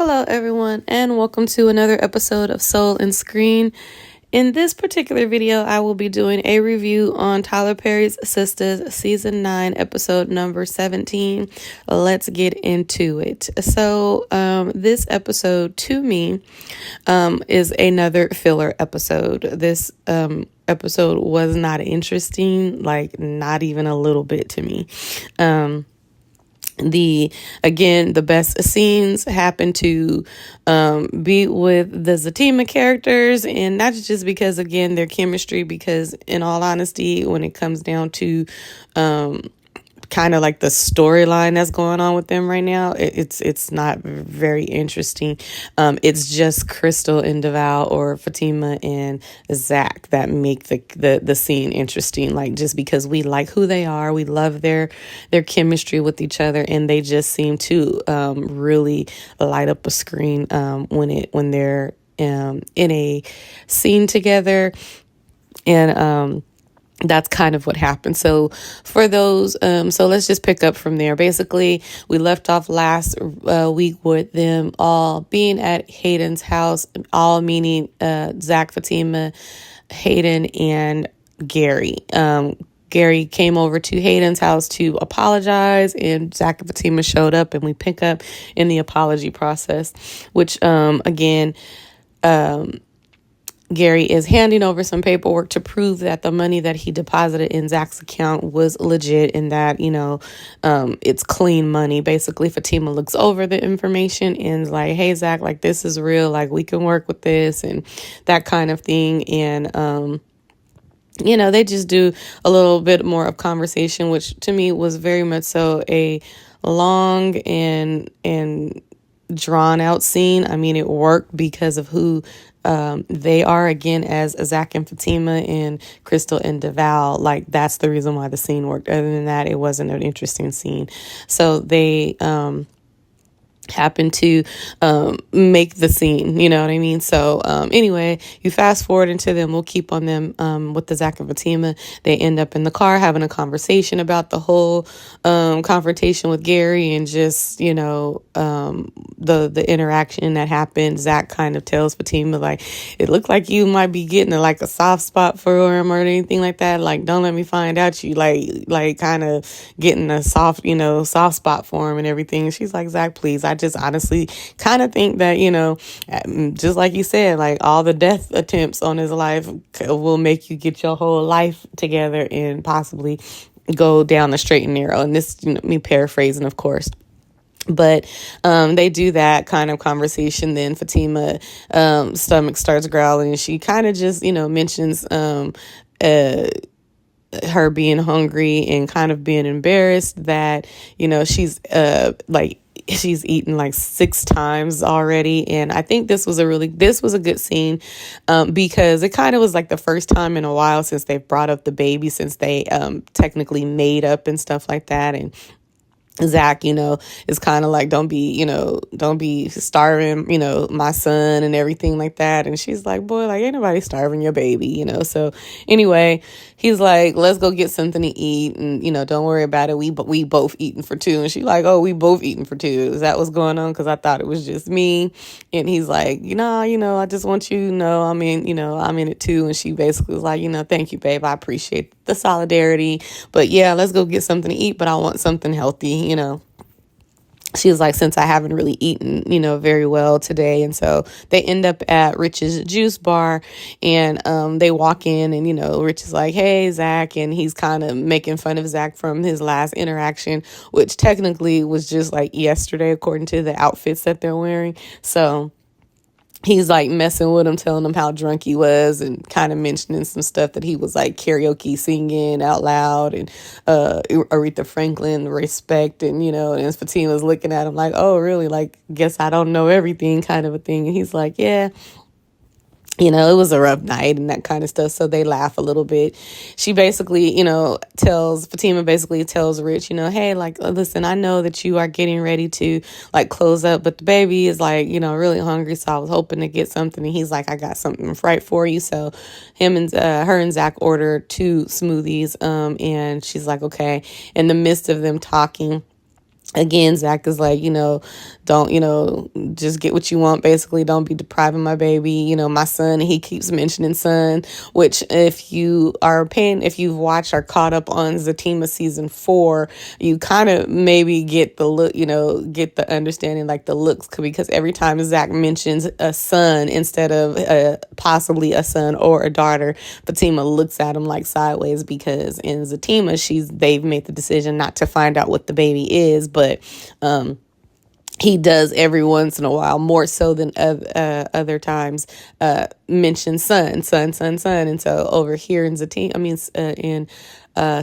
Hello, everyone, and welcome to another episode of Soul and Screen. In this particular video, I will be doing a review on Tyler Perry's Sistas Season 9, episode number 17. Let's get into it. So, this episode, to me, is another filler episode. This episode was not interesting, not even a little bit to me. The best scenes happen to be with the Zatima characters, and not just because, again, their chemistry, because in all honesty, when it comes down to kind of like the storyline that's going on with them right now, it's not very interesting. It's just Crystal and Deval, or Fatima and Zach, that make the scene interesting. Like, just because we like who they are, we love their chemistry with each other, and they just seem to really light up a screen when they're in a scene together, and that's kind of what happened. So for those, so let's just pick up from there. Basically, we left off last week with them all being at Hayden's house, all meaning Zach, Fatima, Hayden, and Gary. Gary came over to Hayden's house to apologize, and Zach and Fatima showed up, and we pick up in the apology process, which, Gary is handing over some paperwork to prove that the money that he deposited in Zach's account was legit, and that, it's clean money. Basically, Fatima looks over the information and is like, hey, Zach, like, this is real. Like, we can work with this and that kind of thing. And, they just do a little bit more of conversation, which to me was very much so a long and drawn out scene. I mean, it worked because of who they are, again, as Zach and Fatima and Crystal and Deval. Like, that's the reason why the scene worked. Other than that, it wasn't an interesting scene. So they happen to make the scene, you know what I mean? So anyway, you fast forward into them. We'll keep on them with the Zach and Fatima. They end up in the car having a conversation about the whole confrontation with Gary, and just, the interaction that happened. Zach kind of tells Fatima, like, it looked like you might be getting a soft spot for him or anything like that. Like, don't let me find out you like kind of getting a soft spot for him and everything. And she's like, Zach, please, I just honestly kind of think that, just like you said, like, all the death attempts on his life will make you get your whole life together and possibly go down the straight and narrow. And this, me paraphrasing, of course. But they do that kind of conversation. Then Fatima stomach starts growling, and she kind of just, mentions her being hungry and kind of being embarrassed that, she's eaten 6 times already. And I think this was a good scene because it kind of was like the first time in a while since they've brought up the baby, since they technically made up and stuff like that. And Zach, is kind of like, don't be starving, my son and everything like that. And she's like, boy, like, ain't nobody starving your baby, So anyway, he's like, let's go get something to eat. And, don't worry about it. We both eating for 2. And she's like, oh, we both eating for 2. Is that what's going on? Because I thought it was just me. And he's like, I just want you to know, I'm in it too. And she basically was like, thank you, babe. I appreciate the solidarity. But yeah, let's go get something to eat. But I want something healthy, She was like, since I haven't really eaten, very well today. And so they end up at Rich's juice bar, and they walk in, and, Rich is like, hey, Zach. And he's kind of making fun of Zach from his last interaction, which technically was just like yesterday, according to the outfits that they're wearing. So he's like messing with him, telling him how drunk he was, and kind of mentioning some stuff that he was like karaoke singing out loud, and Aretha Franklin, Respect, and and Fatima's looking at him like, oh, really? Like, guess I don't know everything, kind of a thing. And he's like, yeah. It was a rough night and that kind of stuff. So they laugh a little bit. She basically, Fatima basically tells Rich, hey, like, listen, I know that you are getting ready to close up, but the baby is really hungry. So I was hoping to get something. And he's like, I got something right for you. So her and Zach ordered 2 smoothies. And she's like, okay. In the midst of them talking, Again, Zach is like, don't, just get what you want. Basically, don't be depriving my baby, my son. He keeps mentioning son, which if you've watched or caught up on Zatima season 4, you kind of maybe get the look, get the understanding, like the looks, because every time Zach mentions a son instead of possibly a son or a daughter, Fatima looks at him like sideways, because in Zatima, they've made the decision not to find out what the baby is, but he does every once in a while, more so than other times, mention son. And so over here in in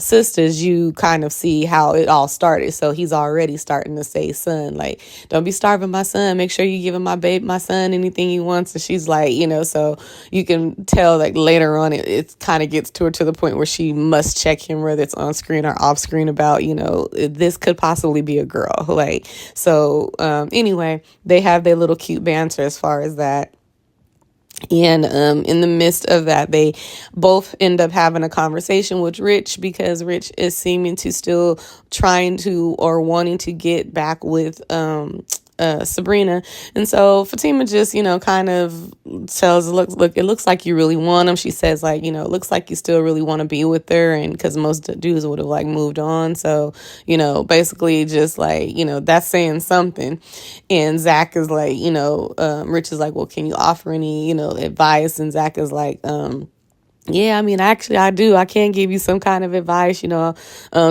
Sisters, you kind of see how it all started. So he's already starting to say son, like, don't be starving my son. Make sure you give him my son anything he wants. And she's like, so you can tell, like, later on it kind of gets to her to the point where she must check him, whether it's on screen or off screen, about, this could possibly be a girl. Like, so anyway, they have their little cute banter as far as that. And in the midst of that, they both end up having a conversation with Rich, because Rich is seeming to still trying to or wanting to get back with Sabrina. And so Fatima just, kind of tells, look, it looks like you really want him. She says, like, it looks like you still really want to be with her. And because most dudes would have, like, moved on. So, basically just like, that's saying something. And Zach is like, Rich is like, well, can you offer any, advice? And Zach is like, yeah, I mean, actually, I do. I can give you some kind of advice,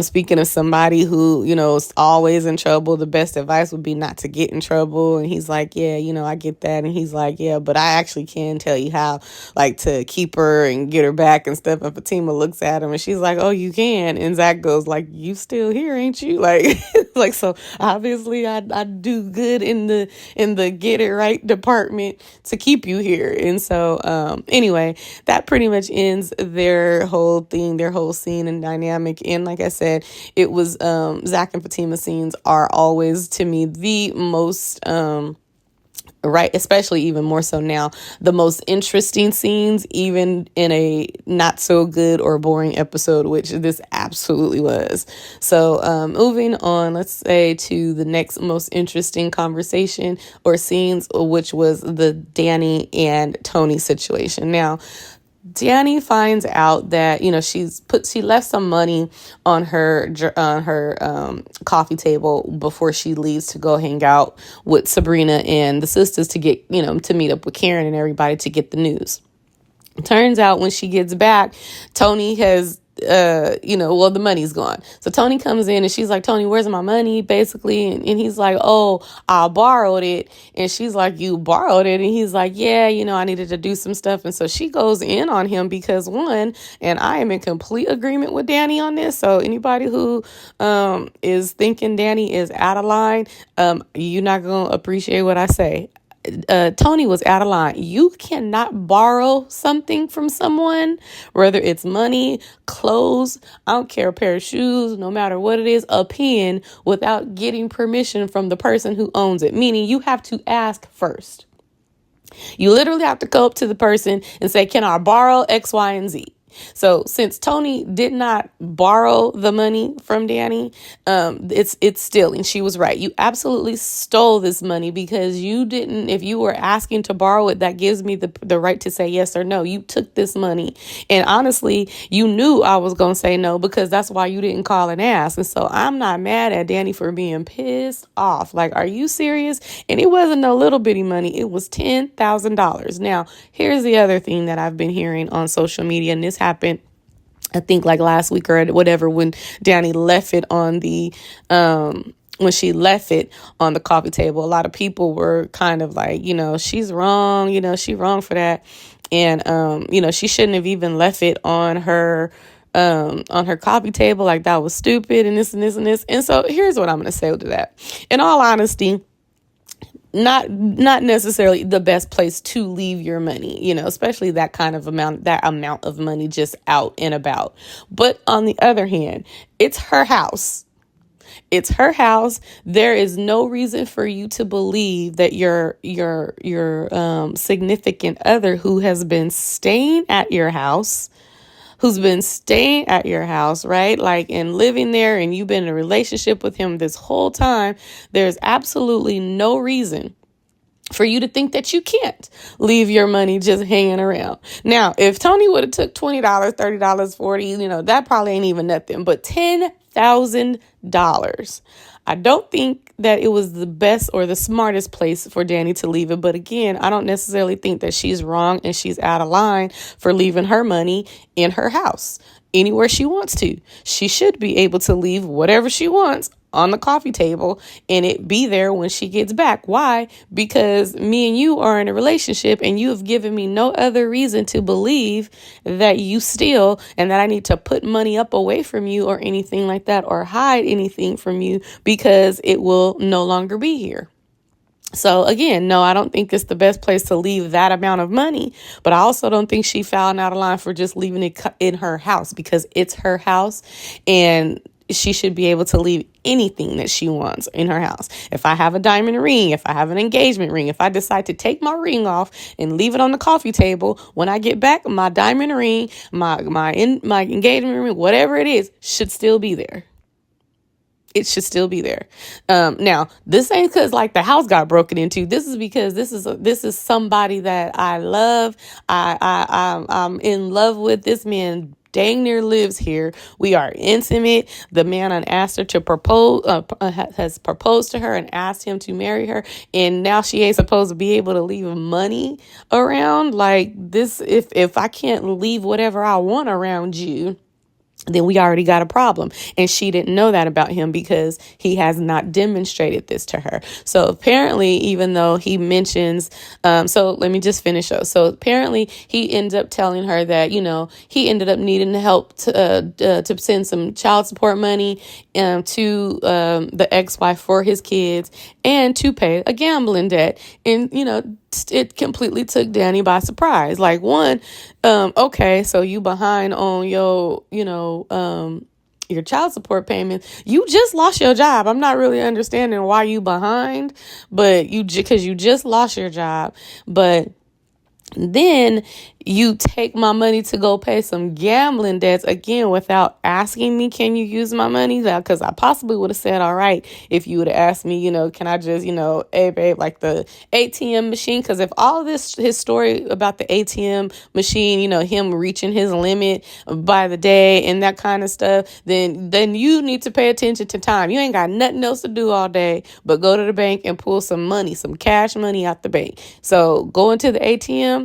speaking of somebody who, is always in trouble. The best advice would be not to get in trouble. And he's like, yeah, I get that. And he's like, yeah, but I actually can tell you how, like, to keep her and get her back and stuff. And Fatima looks at him and she's like, oh, you can. And Zach goes, like, you still here, ain't you? Like, like, so obviously I do good in the get it right department to keep you here. And so anyway, that pretty much ends their whole thing, their whole scene and dynamic. And like I said, it was Zach and Fatima scenes are always, to me, the most right, especially even more so now, the most interesting scenes, even in a not so good or boring episode, which this absolutely was. So moving on, let's say to the next most interesting conversation or scenes, which was the Danny and Tony situation. Now, Danny finds out that, she left some money on her coffee table before she leaves to go hang out with Sabrina and the sisters to get, to meet up with Karen and everybody to get the news. Turns out when she gets back, Tony has the money's gone. So Tony comes in and she's like, Tony, where's my money? Basically. And he's like, oh, I borrowed it. And she's like, you borrowed it? And he's like, yeah, I needed to do some stuff. And so she goes in on him because and I am in complete agreement with Danny on this. So anybody who is thinking Danny is out of line, you're not going to appreciate what I say. Tony was out of line. You cannot borrow something from someone, whether it's money, clothes, I don't care, a pair of shoes, no matter what it is, a pen, without getting permission from the person who owns it. Meaning you have to ask first. You literally have to go up to the person and say, can I borrow X, Y, and Z? So since Tony did not borrow the money from Danny, it's stealing. She was right. You absolutely stole this money because you didn't. If you were asking to borrow it, that gives me the right to say yes or no. You took this money. And honestly, you knew I was going to say no because that's why you didn't call and ask. And so I'm not mad at Danny for being pissed off. Like, are you serious? And it wasn't no little bitty money. It was $10,000. Now, here's the other thing that I've been hearing on social media, and this happened, I think, like last week or whatever, when Danny left it on the when she left it on the coffee table. A lot of people were kind of like, she's wrong, she wrong for that. And she shouldn't have even left it on her coffee table. Like, that was stupid and this and this and this. And so here's what I'm going to say to that. In all honesty, not necessarily the best place to leave your money, especially that amount of money just out and about. But on the other hand, it's her house. It's her house. There is no reason for you to believe that your significant other who has been staying at your house who's been staying at your house, right? Like, and living there, and you've been in a relationship with him this whole time, there's absolutely no reason for you to think that you can't leave your money just hanging around. Now, if Tony would have took $20, $30, $40, that probably ain't even nothing, but $10,000. I don't think that it was the best or the smartest place for Danny to leave it. But again, I don't necessarily think that she's wrong and she's out of line for leaving her money in her house anywhere she wants to. She should be able to leave whatever she wants on the coffee table and it be there when she gets back. Why? Because me and you are in a relationship and you have given me no other reason to believe that you steal and that I need to put money up away from you or anything like that or hide anything from you because it will no longer be here. So again, no, I don't think it's the best place to leave that amount of money, but I also don't think she found out of line for just leaving it in her house because it's her house and she should be able to leave anything that she wants in her house. If I have a diamond ring, if I have an engagement ring, if I decide to take my ring off and leave it on the coffee table, when I get back, my diamond ring, my engagement ring, whatever it is, should still be there. It should still be there. Now, this ain't because like the house got broken into. This is because this is somebody that I love. I'm in love with. This man dang near lives here. We are intimate. The man asked her to propose, has proposed to her and asked him to marry her. And now she ain't supposed to be able to leave money around like this. If I can't leave whatever I want around you, then we already got a problem. And she didn't know that about him because he has not demonstrated this to her. So apparently, even though he mentions, so let me just finish up. So apparently he ends up telling her that, he ended up needing help to send some child support money to the ex-wife for his kids and to pay a gambling debt. And, it completely took Danny by surprise. Like one, okay, so you behind on your child support payment. You just lost your job. I'm not really understanding why you behind, but because you just lost your job, but then you take my money to go pay some gambling debts again without asking me, can you use my money? Because I possibly would have said, all right, if you would have asked me, can I just, hey, babe, like the ATM machine? Because if all this, his story about the ATM machine, him reaching his limit by the day and that kind of stuff, then you need to pay attention to time. You ain't got nothing else to do all day but go to the bank and pull some money, some cash money out the bank. So go into the ATM,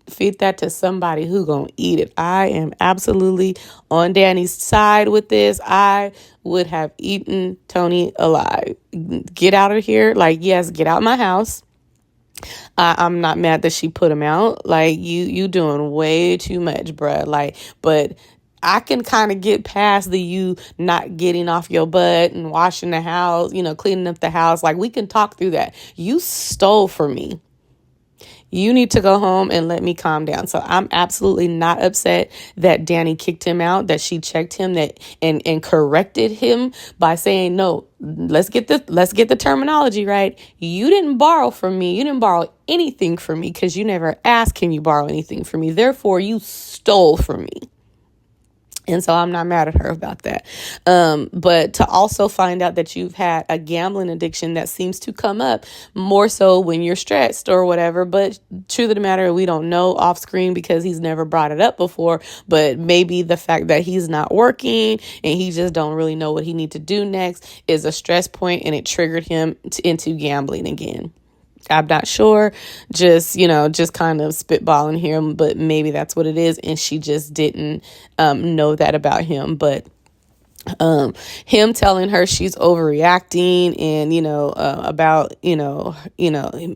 feed that to somebody who gonna eat it. I am absolutely on Danny's side with this. I would have eaten Tony alive. Get out of here. Like, yes, get out my house. I'm not mad that she put him out. Like, you doing way too much, bruh. Like, but I can kind of get past you not getting off your butt and washing the house, cleaning up the house. Like, we can talk through that. You stole from me. You need to go home and let me calm down. So I'm absolutely not upset that Danny kicked him out, that she checked him and corrected him by saying, no, let's get the terminology right. You didn't borrow from me. You didn't borrow anything from me because you never asked, can you borrow anything from me? Therefore, you stole from me. And so I'm not mad at her about that. But to also find out that you've had a gambling addiction that seems to come up more so when you're stressed or whatever. But truth of the matter, we don't know off screen because he's never brought it up before. But maybe the fact that he's not working and he just don't really know what he needs to do next is a stress point and it triggered him into gambling again. I'm not sure, just kind of spitballing here, but maybe that's what it is. And she just didn't know that about him. But him telling her she's overreacting and, about,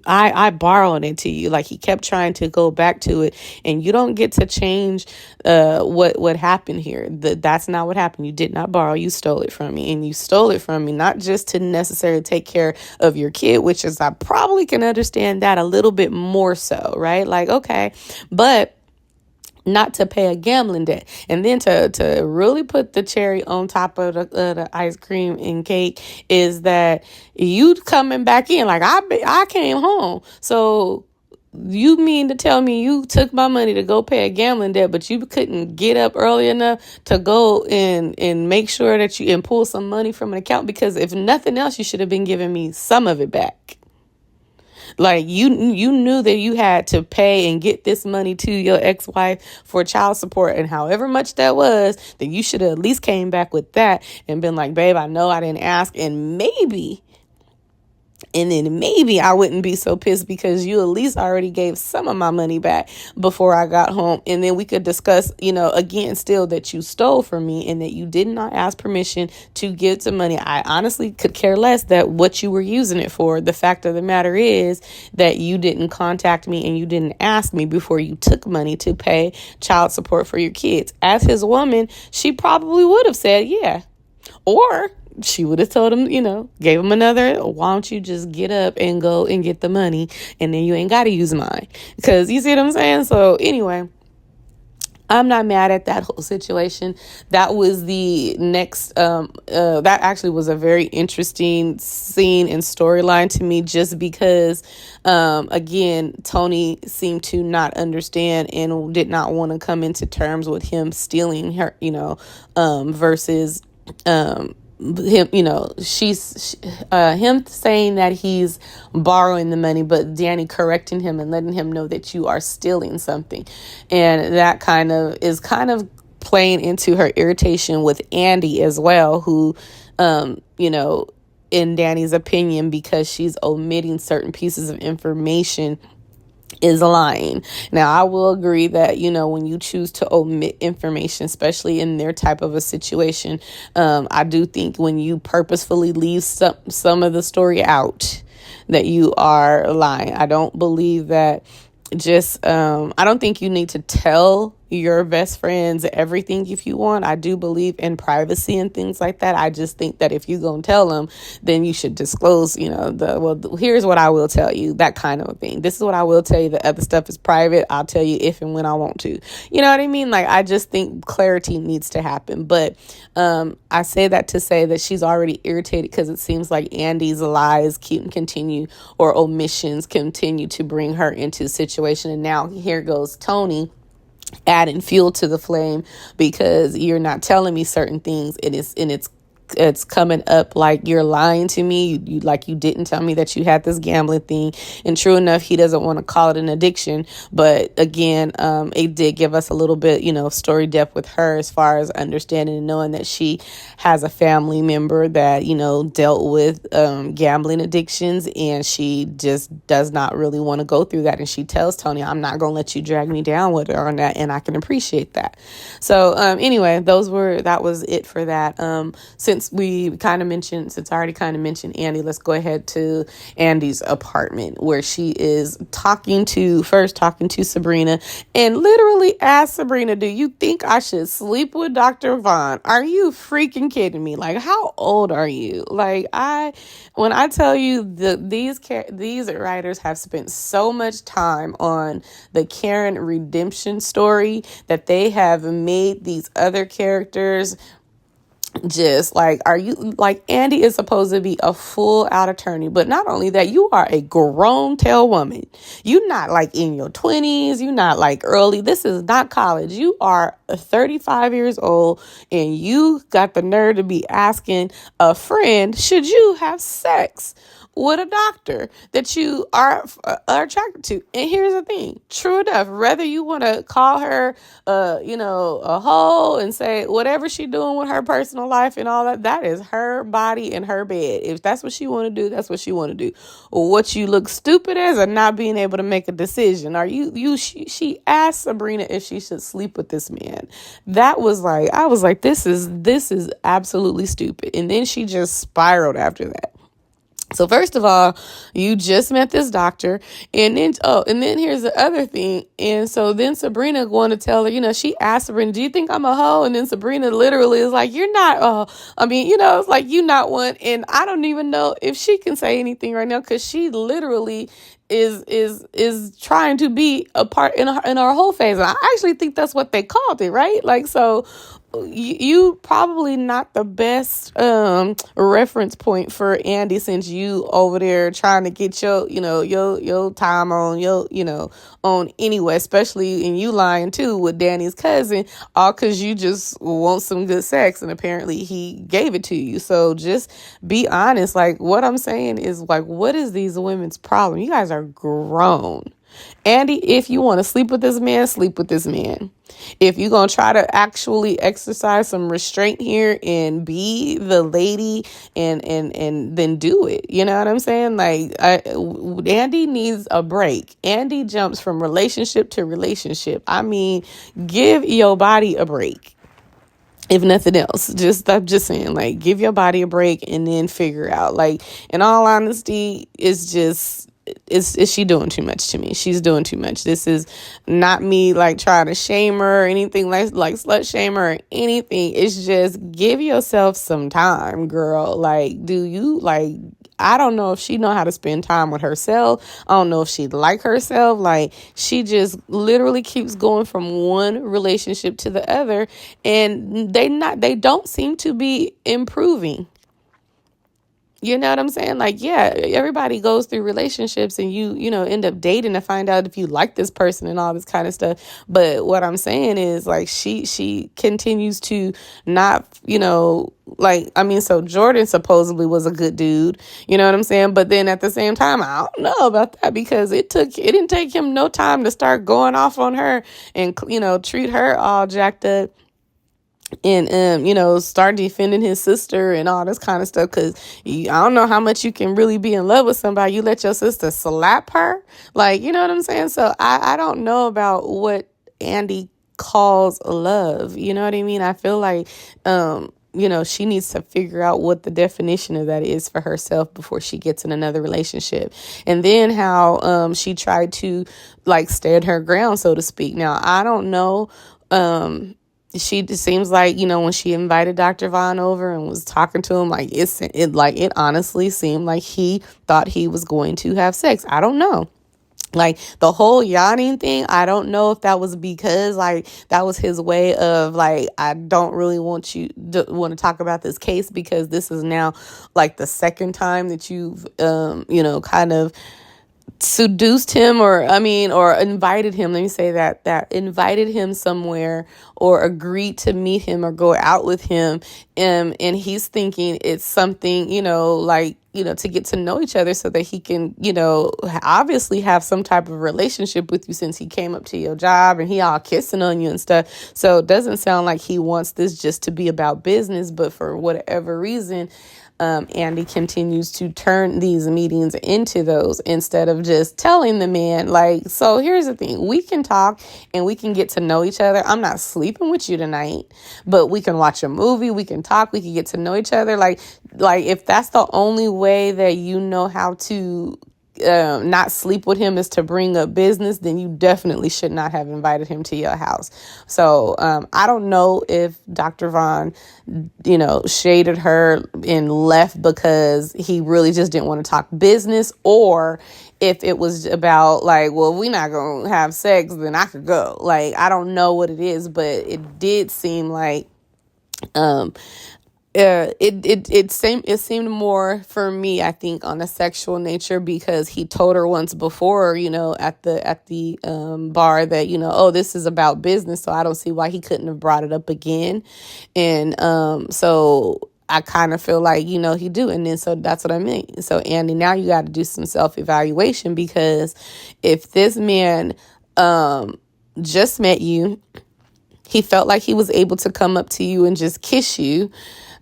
I borrowed it to you. Like, he kept trying to go back to it and you don't get to change what happened here. That's not what happened. You did not borrow. You stole it from me, and you stole it from me, not just to necessarily take care of your kid, which is, I probably can understand that a little bit more so, right? Like, okay, but not to pay a gambling debt. And then to really put the cherry on top of the ice cream and cake is that you coming back in. Like, I came home. So You mean to tell me you took my money to go pay a gambling debt, but you couldn't get up early enough to go and make sure that you and pull some money from an account? Because if nothing else, you should have been giving me some of it back. Like you knew that you had to pay and get this money to your ex-wife for child support, and however much that was, then you should have at least came back with that and been like, babe, I know I didn't ask, and then maybe I wouldn't be so pissed because you at least already gave some of my money back before I got home. And then we could discuss, again, still that you stole from me and that you did not ask permission to give some money. I honestly could care less that what you were using it for. The fact of the matter is that you didn't contact me and you didn't ask me before you took money to pay child support for your kids. As his woman, she probably would have said, yeah. Or she would have told him, gave him another, why don't you just get up and go and get the money, and then you ain't got to use mine. Because you see what I'm saying? So anyway, I'm not mad at that whole situation. That was the next, that actually was a very interesting scene and storyline to me, just because, again, Tony seemed to not understand and did not want to come into terms with him stealing her, versus, him, him saying that he's borrowing the money, but Danny correcting him and letting him know that you are stealing something. And that kind of playing into her irritation with Andy as well, who, in Danny's opinion, because she's omitting certain pieces of information, is lying. Now, I will agree that, when you choose to omit information, especially in their type of a situation, I do think when you purposefully leave some of the story out, that you are lying. I don't believe that I don't think you need to tell your best friends everything if you want. I do believe in privacy and things like that. I just think that if you're going to tell them, then you should disclose, here's what I will tell you, that kind of a thing. This is what I will tell you. The other stuff is private. I'll tell you if and when I want to. You know what I mean? Like, I just think clarity needs to happen. But I say that to say that she's already irritated because it seems like Andy's lies continue, or omissions continue to bring her into a situation. And now here goes Tony adding fuel to the flame because you're not telling me certain things, and it's coming up like you're lying to me. You like, you didn't tell me that you had this gambling thing. And true enough, he doesn't want to call it an addiction, but again, it did give us a little bit, story depth with her as far as understanding and knowing that she has a family member that, dealt with gambling addictions, and she just does not really want to go through that. And she tells Tony, I'm not going to let you drag me down with her on that, and I can appreciate that. So anyway, that was it for that. Since I already kind of mentioned Andy, let's go ahead to Andy's apartment, where she is talking to Sabrina, and literally asked Sabrina, do you think I should sleep with Dr. Vaughn? Are you freaking kidding me? Like, how old are you? Like, when I tell you these writers have spent so much time on the Karen redemption story that they have made these other characters just like, are you like, Andy is supposed to be a full out attorney, but not only that, you are a grown tail woman. You're not like in your 20s. You're not like early. This is not college. You are 35 years old, and you got the nerve to be asking a friend, should you have sex with a doctor that you are attracted to? And here's the thing, true enough, whether you want to call her, a hoe and say whatever she doing with her personal life and all that, that is her body and her bed. If that's what she want to do, that's what she want to do. What you look stupid as are not being able to make a decision. She asked Sabrina if she should sleep with this man. That was like, I was like, this is absolutely stupid. And then she just spiraled after that. So first of all, you just met this doctor, and then here's the other thing. And so then Sabrina going to tell her, she asked Sabrina, do you think I'm a hoe? And then Sabrina literally is like, you're not, it's like, you not one. And I don't even know if she can say anything right now, because she literally is trying to be a part in our whole phase. And I actually think that's what they called it, right? Like, so you probably not the best reference point for Andy, since you over there trying to get your time on on anyway, especially in you lying too with Danny's cousin, all because you just want some good sex, and apparently he gave it to you. So just be honest. Like, what I'm saying is, like, what is these women's problem? You guys are grown. Andy, if you want to sleep with this man, sleep with this man. If you're going to try to actually exercise some restraint here and be the lady, and then do it. You know what I'm saying? Like, Andy needs a break. Andy jumps from relationship to relationship. I mean, give your body a break. If nothing else, I'm just saying, like, give your body a break and then figure out. Like, in all honesty, it's just, is she doing too much to me? She's doing too much. This is not me like trying to shame her or anything, like slut shame her or anything. It's just, give yourself some time, girl. Like, do you like? I don't know if she know how to spend time with herself. I don't know if she like herself. Like, she just literally keeps going from one relationship to the other, and they don't seem to be improving. You know what I'm saying? Like, yeah, everybody goes through relationships, and you end up dating to find out if you like this person and all this kind of stuff. But what I'm saying is, like, she continues to not, like, I mean, so Jordan supposedly was a good dude, you know what I'm saying? But then at the same time, I don't know about that, because it didn't take him no time to start going off on her and, treat her all jacked up, and start defending his sister and all this kind of stuff, because I don't know how much you can really be in love with somebody. You let your sister slap her, like, you know what I'm saying? So I don't know about what Andy calls love. You know what I mean? I feel like she needs to figure out what the definition of that is for herself before she gets in another relationship. And then how she tried to, like, stand her ground, so to speak. Now, I don't know. She seems like, when she invited Dr. Vaughn over and was talking to him, like, it honestly seemed like he thought he was going to have sex. I don't know. Like, the whole yawning thing, I don't know if that was because, like, that was his way of, like, I don't really want to talk about this case, because this is now, like, the second time that you've, kind of seduced him, or invited him, let me say that invited him somewhere, or agreed to meet him or go out with him, and he's thinking it's something, to get to know each other, so that he can, obviously have some type of relationship with you, since he came up to your job and he all kissing on you and stuff. So it doesn't sound like he wants this just to be about business, but for whatever reason, Andy continues to turn these meetings into those, instead of just telling the man, like, so here's the thing, we can talk and we can get to know each other. I'm not sleeping with you tonight, but we can watch a movie, we can talk, we can get to know each other. Like if that's the only way that you know how to not sleep with him is to bring up business, then you definitely should not have invited him to your house. So I don't know if Dr. Vaughn, shaded her and left because he really just didn't want to talk business, or if it was about, like, well, we're not going to have sex, then I could go. Like, I don't know what it is, but it did seem like it seemed more for me, I think, on a sexual nature, because he told her once before, at the bar that, oh, this is about business, so I don't see why he couldn't have brought it up again. And so I kind of feel like, he do. And then, so that's what I mean. So, Andy, now you got to do some self-evaluation, because if this man just met you, he felt like he was able to come up to you and just kiss you.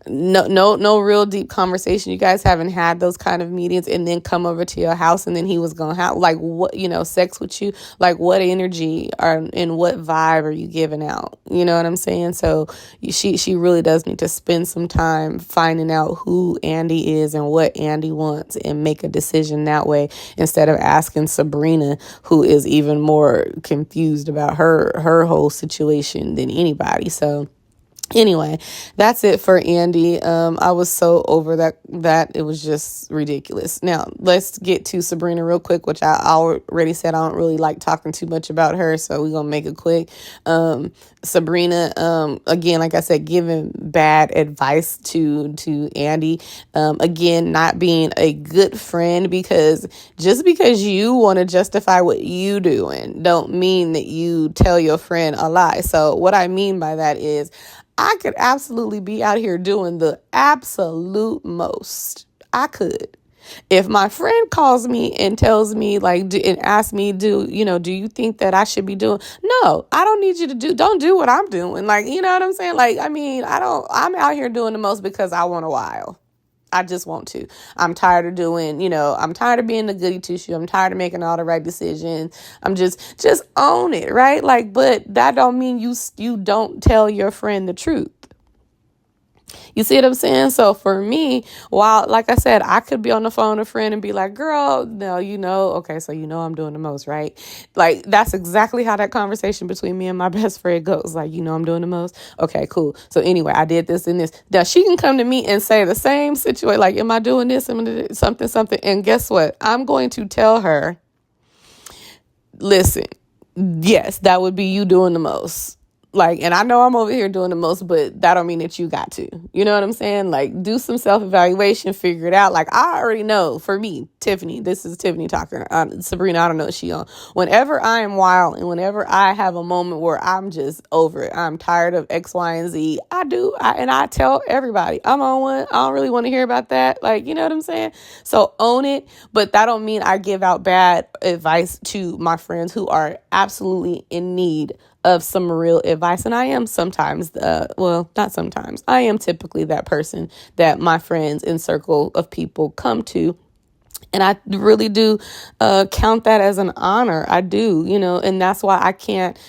No real deep conversation. You guys haven't had those kind of meetings, and then come over to your house, and then he was going to have, like, what, sex with you. Like, what energy and what vibe are you giving out? You know what I'm saying? So she really does need to spend some time finding out who Andy is and what Andy wants, and make a decision that way, instead of asking Sabrina, who is even more confused about her whole situation than anybody. So Anyway, that's it for Andy. I was so over that it was just ridiculous. Now let's get to Sabrina real quick, which I already said I don't really like talking too much about her, so we're gonna make it quick. Sabrina, again, like I said, giving bad advice to Andy. Again, not being a good friend, because just because you want to justify what you doing don't mean that you tell your friend a lie. So what I mean by that is, I could absolutely be out here doing the absolute most. I could. If my friend calls me and tells me, like, and asks me, do you think that I should be doing? No, I don't need you to don't do what I'm doing. Like, you know what I'm saying? Like, I mean, I'm out here doing the most because I want a while. I just want to. I'm tired of I'm tired of being the goody two shoe. I'm tired of making all the right decisions. I'm just own it, right? Like, but that don't mean you don't tell your friend the truth. You see what I'm saying? So for me, while, like I said, I could be on the phone with a friend and be like, girl, no, okay, so I'm doing the most, right? Like, that's exactly how that conversation between me and my best friend goes. Like, I'm doing the most. Okay, cool. So anyway, I did this and this. Now she can come to me and say the same situation, like, am I doing this? Am I doing something? And guess what? I'm going to tell her, listen, yes, that would be you doing the most. Like, and I know I'm over here doing the most, but that don't mean that you got to. You know what I'm saying? Like, do some self-evaluation, figure it out. Like, I already know, for me, Tiffany, this is Tiffany talking. Sabrina, I don't know what she on. Whenever I am wild and whenever I have a moment where I'm just over it, I'm tired of X, Y, and Z, I tell everybody, I'm on one. I don't really want to hear about that. Like, you know what I'm saying? So own it, but that don't mean I give out bad advice to my friends who are absolutely in need of some real advice. And I am sometimes, not sometimes, I am typically that person that my friends and circle of people come to. And I really do count that as an honor. I do, and that's why I can't,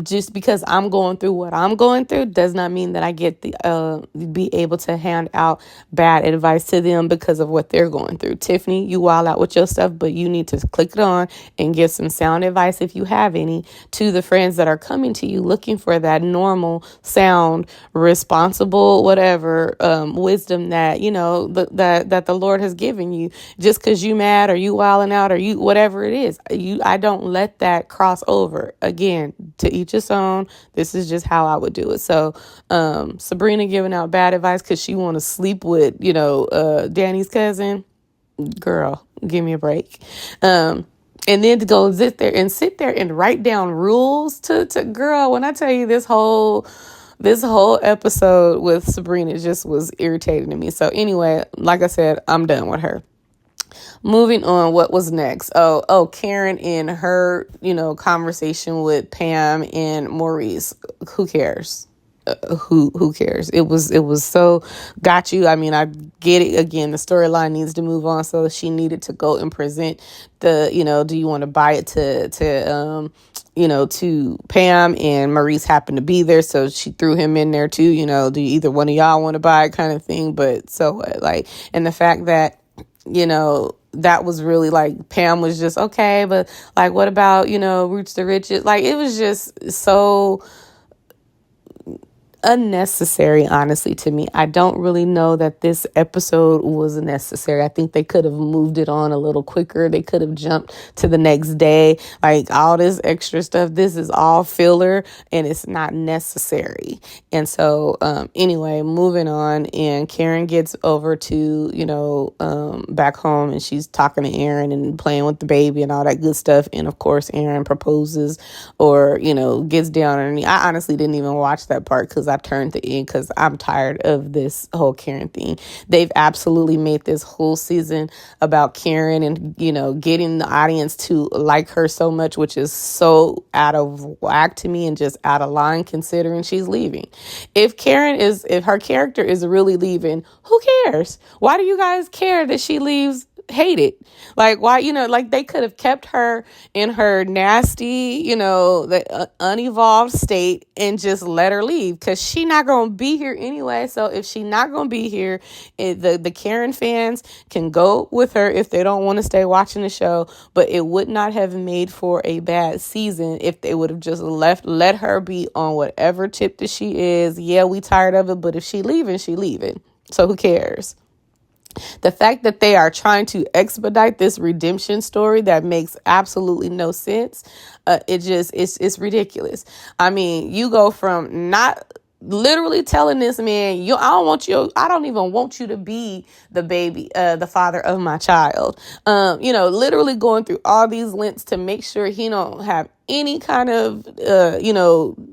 just because I'm going through what I'm going through does not mean that I get be able to hand out bad advice to them because of what they're going through. Tiffany, you wild out with your stuff, but you need to click it on and give some sound advice, if you have any, to the friends that are coming to you looking for that normal, sound, responsible, whatever, wisdom that, that the Lord has given you. Just because you mad or you wilding out or you, whatever it is, I don't let that cross over. Again, to each his own. This is just how I would do it. So Sabrina giving out bad advice because she want to sleep with Danny's cousin. Girl, give me a break. And then to go sit there and write down rules to girl, when I tell you this whole episode with Sabrina just was irritating to me. So anyway, like I said, I'm done with her. Moving on, what was next? Oh, Karen in her, conversation with Pam and Maurice. Who cares? Who cares? It was so got you. I mean, I get it. Again, the storyline needs to move on. So she needed to go and present the, do you want to buy it to Pam, and Maurice happened to be there. So she threw him in there too. Do either one of y'all want to buy it, kind of thing. But so what? Like, and the fact that, that was really like Pam was just okay, but like, what about, Roots to Riches? Like, it was just so unnecessary, honestly, to me. I don't really know that this episode was necessary. I think they could have moved it on a little quicker. They could have jumped to the next day. Like, all this extra stuff, this is all filler and it's not necessary. And so anyway, moving on, and Karen gets over to back home, and she's talking to Aaron and playing with the baby and all that good stuff. And of course, Aaron proposes or gets down on her knee. I honestly didn't even watch that part because I turned the end because I'm tired of this whole Karen thing. They've absolutely made this whole season about Karen and, getting the audience to like her so much, which is so out of whack to me and just out of line considering she's leaving. If her character is really leaving, who cares? Why do you guys care that she leaves hate it. Like, why, like they could have kept her in her nasty, the unevolved state and just let her leave, because she not going to be here anyway. So if she not going to be here, the Karen fans can go with her if they don't want to stay watching the show. But it would not have made for a bad season if they would have just let her be on whatever tip that she is. Yeah, we tired of it, but if she leaving, she leaving. So who cares? The fact that they are trying to expedite this redemption story that makes absolutely no sense, it's ridiculous. I mean, you go from not literally telling this man, I don't even want you to be the baby, the father of my child. Literally going through all these lengths to make sure he don't have any kind of,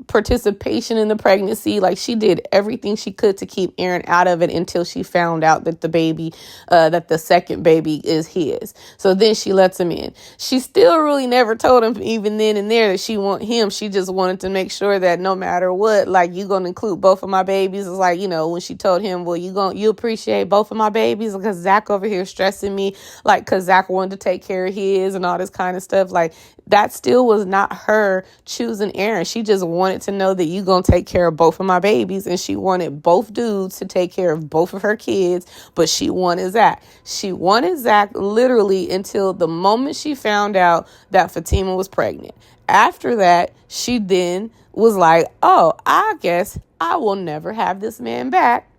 participation in the pregnancy. Like, she did everything she could to keep Aaron out of it until she found out that that the second baby is his. So then she lets him in. She still really never told him even then and there that she want him. She just wanted to make sure that no matter what, like, you going to include both of my babies. It's like, when she told him, well, you appreciate both of my babies, because Zach over here stressing me, like, because Zach wanted to take care of his and all this kind of stuff. Like, that still was not her choosing Aaron. She just wanted to know that you going to take care of both of my babies. And she wanted both dudes to take care of both of her kids. But she wanted Zach. She wanted Zach literally until the moment she found out that Fatima was pregnant. After that, she then was like, oh, I guess I will never have this man back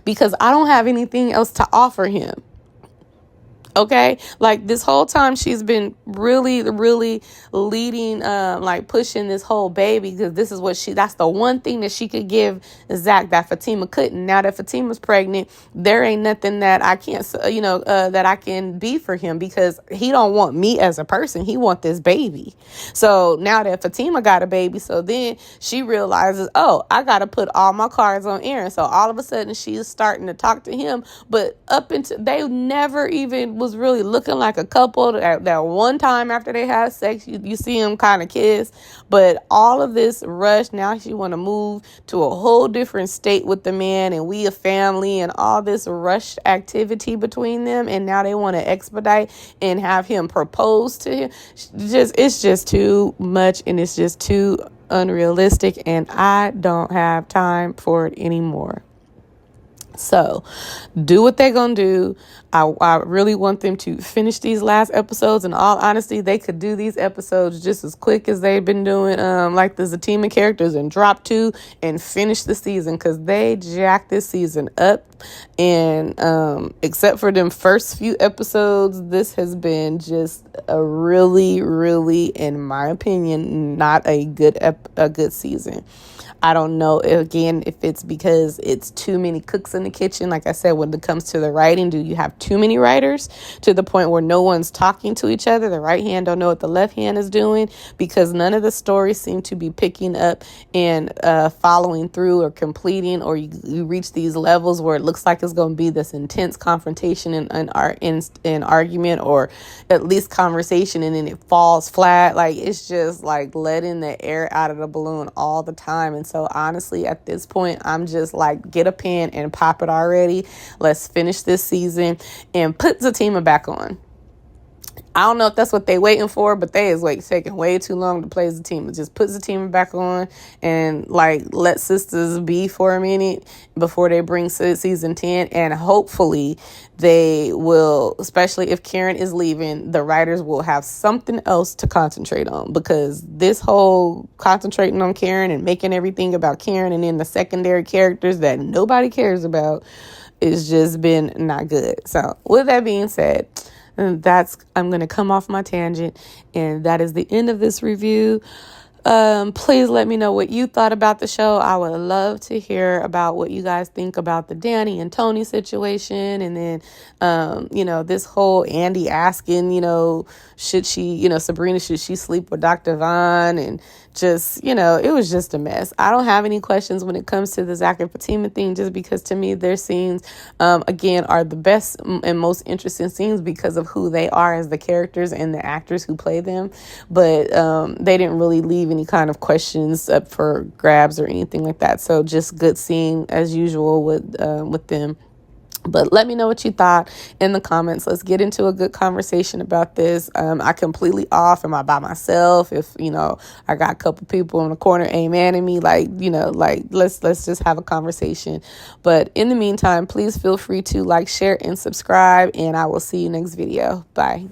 because I don't have anything else to offer him. Okay, like this whole time she's been really, really leading, like pushing this whole baby, because that's the one thing that she could give Zach that Fatima couldn't. Now that Fatima's pregnant, there ain't nothing that I can't, that I can be for him, because he don't want me as a person. He want this baby. So now that Fatima got a baby, so then she realizes, oh, I got to put all my cards on Aaron. So all of a sudden she's starting to talk to him, but they never even was really looking like a couple. That one time after they had sex, you see them kind of kiss, but all of this rush, now she want to move to a whole different state with the man, and we a family, and all this rushed activity between them, and now they want to expedite and have him propose to him. It's just too much, and it's just too unrealistic, and I don't have time for it anymore. So do what they're going to do. I really want them to finish these last episodes. In all honesty, they could do these episodes just as quick as they've been doing, like the Zatima characters, and drop 2 and finish the season, because they jacked this season up. And except for them first few episodes, this has been just a really, really, in my opinion, not a good season. I don't know, again, if it's because it's too many cooks in the kitchen. Like I said, when it comes to the writing, do you have too many writers to the point where no one's talking to each other? The right hand don't know what the left hand is doing, because none of the stories seem to be picking up and following through or completing, or you reach these levels where it looks like it's going to be this intense confrontation and argument, or at least conversation, and then it falls flat. Like, it's just like letting the air out of the balloon all the time. And so honestly, at this point, I'm just like, get a pen and pop it already. Let's finish this season and put Zatima back on. I don't know if that's what they waiting for, but they is taking way too long to play Zatima. Just put Zatima back on and like let Sisters be for a minute before they bring season 10. And hopefully they will, especially if Karen is leaving, the writers will have something else to concentrate on, because this whole concentrating on Karen and making everything about Karen and then the secondary characters that nobody cares about is just been not good. So with that being said, I'm going to come off my tangent, and that is the end of this review. Please let me know what you thought about the show. I would love to hear about what you guys think about the Danny and Tony situation. And then, this whole Andy asking, should she, Sabrina, should she sleep with Dr. Vaughn? And just, it was just a mess. I don't have any questions when it comes to the Zach and Fatima thing, just because to me, their scenes, again, are the best and most interesting scenes because of who they are as the characters and the actors who play them. But they didn't really leave any kind of questions up for grabs or anything like that. So just good scene as usual with them. But let me know what you thought in the comments. Let's get into a good conversation about this. I completely off. Am I by myself? If, I got a couple people in the corner amen at me, let's just have a conversation. But in the meantime, please feel free to like, share, and subscribe. And I will see you next video. Bye.